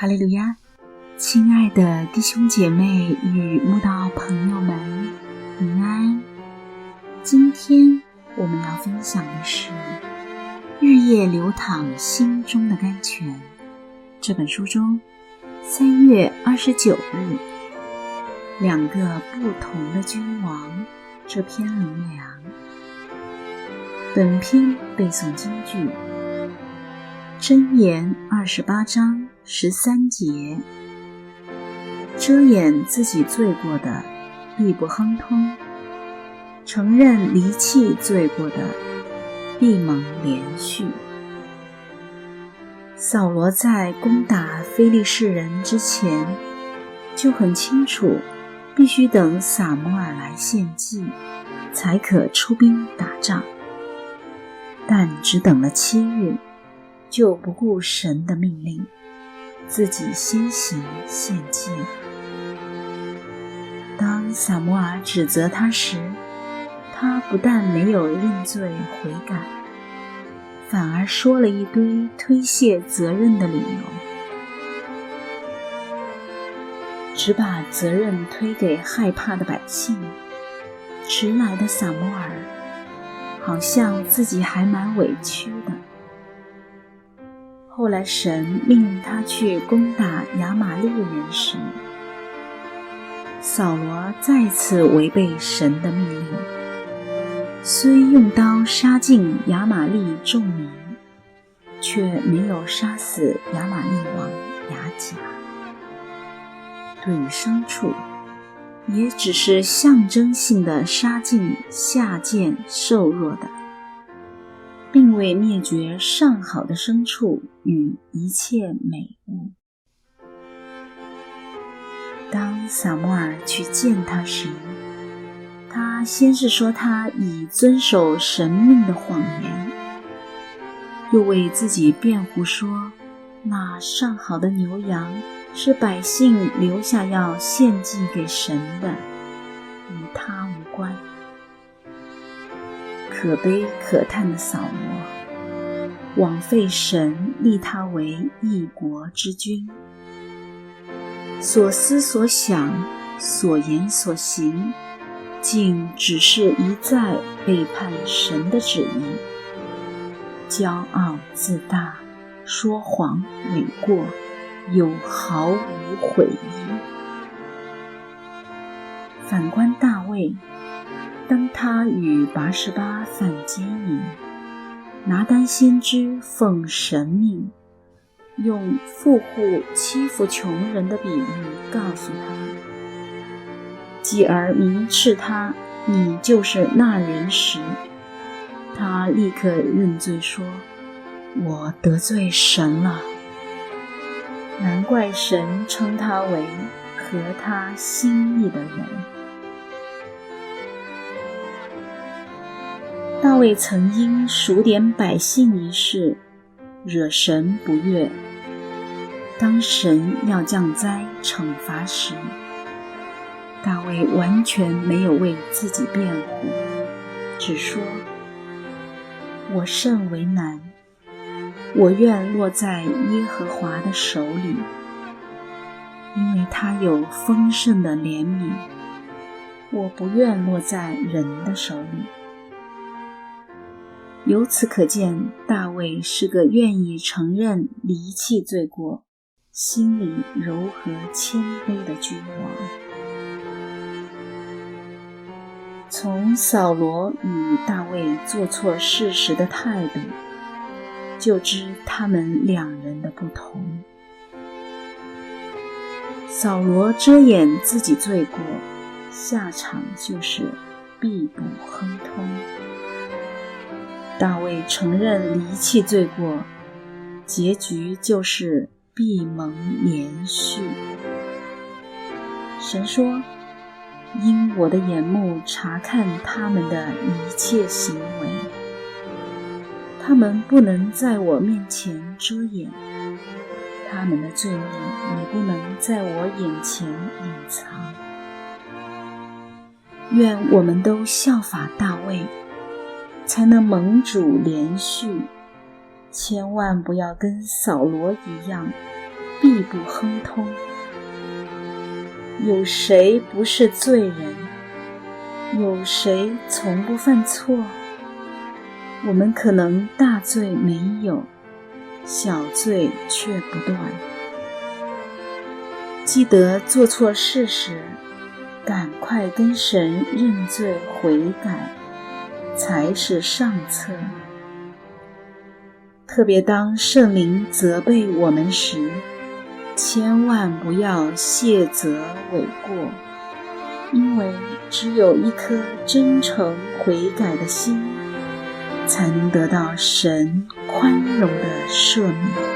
哈利路亚，亲爱的弟兄姐妹与慕道朋友们，平安。今天我们要分享的是日夜流淌心中的甘泉这本书中3月29日两个不同的君王这篇灵粮。本篇背诵金句箴言28章13节，遮掩自己罪过的必不亨通，承认离弃罪过的必蒙连续。扫罗在攻打非利士人之前就很清楚，必须等撒母耳来献祭才可出兵打仗，但只等了7日，就不顾神的命令，自己先行献祭了。当撒母耳指责他时，他不但没有认罪悔改，反而说了一堆推卸责任的理由，只把责任推给害怕的百姓。迟来的撒母耳好像自己还蛮委屈的。后来神命令他去攻打亚玛力人时，扫罗再次违背神的命令，虽用刀杀尽亚玛力众民，却没有杀死亚玛力王亚甲。对于牲畜，也只是象征性的杀尽下贱瘦弱的，并未灭绝上好的牲畜与一切美物。当撒母耳去见他时，他先是说他已遵守神命的谎言，又为自己辩护说那上好的牛羊是百姓留下要献祭给神的，与他无关。可悲可叹的扫罗，枉费神立他为一国之君，所思所想，所言所行，竟只是一再背叛神的旨意，骄傲自大，说谎诿过，又毫无悔意。反观大卫，当他与拔示巴犯奸淫，拿单先知奉神命，用富户欺负穷人的比喻告诉他，继而明斥他你就是那人时，他立刻认罪说我得罪神了。难怪神称他为合他心意的人。大卫曾因数点百姓一事惹神不悦，当神要降灾惩罚时，大卫完全没有为自己辩护，只说我甚为难，我愿落在耶和华的手里，因为他有丰盛的怜悯，我不愿落在人的手里。由此可见，大卫是个愿意承认离弃罪过，心里柔和谦卑的君王。从扫罗与大卫做错事时的态度，就知他们两人的不同。扫罗遮掩自己罪过，下场就是必不亨通。大卫承认离弃罪过，结局就是必蒙连续。神说，因我的眼目察看他们的一切行为，他们不能在我面前遮掩，他们的罪孽也不能在我眼前隐藏。愿我们都效法大卫，才能蒙主连续，千万不要跟扫罗一样，必不亨通。有谁不是罪人？有谁从不犯错？我们可能大罪没有，小罪却不断。记得做错事时，赶快跟神认罪悔改，才是上策。特别当圣灵责备我们时，千万不要卸责诿过，因为只有一颗真诚悔改的心，才能得到神宽容的赦免。